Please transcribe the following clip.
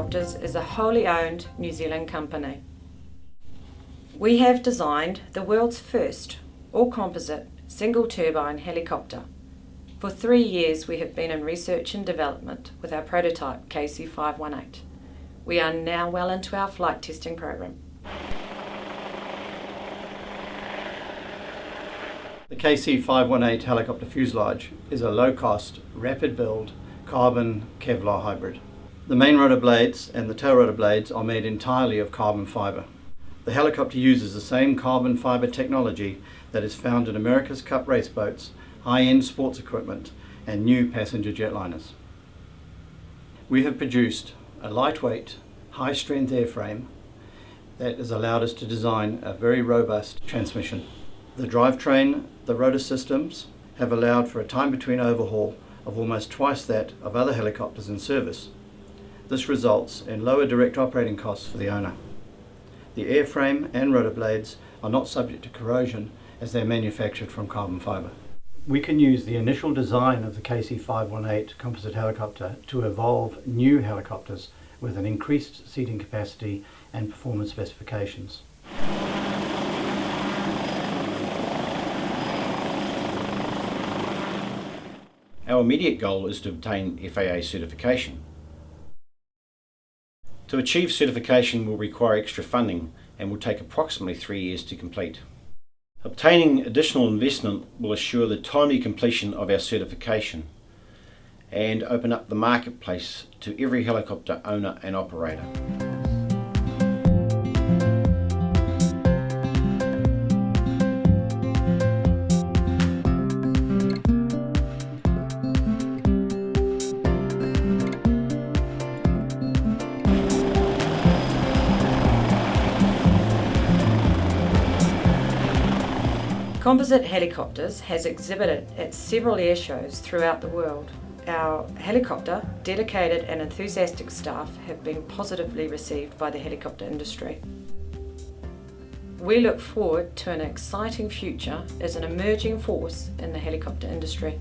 Helicopters is a wholly owned New Zealand company. We have designed the world's first all-composite single-turbine helicopter. For 3 years we have been in research and development with our prototype KC518. We are now well into our flight testing program. The KC518 helicopter fuselage is a low-cost, rapid-build, carbon Kevlar hybrid. The main rotor blades and the tail rotor blades are made entirely of carbon fibre. The helicopter uses the same carbon fibre technology that is found in America's Cup race boats, high-end sports equipment and new passenger jetliners. We have produced a lightweight, high-strength airframe that has allowed us to design a very robust transmission. The drivetrain, the rotor systems have allowed for a time between overhaul of almost twice that of other helicopters in service. This results in lower direct operating costs for the owner. The airframe and rotor blades are not subject to corrosion as they're manufactured from carbon fibre. We can use the initial design of the KC518 composite helicopter to evolve new helicopters with an increased seating capacity and performance specifications. Our immediate goal is to obtain FAA certification. To achieve certification will require extra funding and will take approximately 3 years to complete. Obtaining additional investment will assure the timely completion of our certification and open up the marketplace to every helicopter owner and operator. Composite Helicopters has exhibited at several air shows throughout the world. Our helicopter, dedicated and enthusiastic staff have been positively received by the helicopter industry. We look forward to an exciting future as an emerging force in the helicopter industry.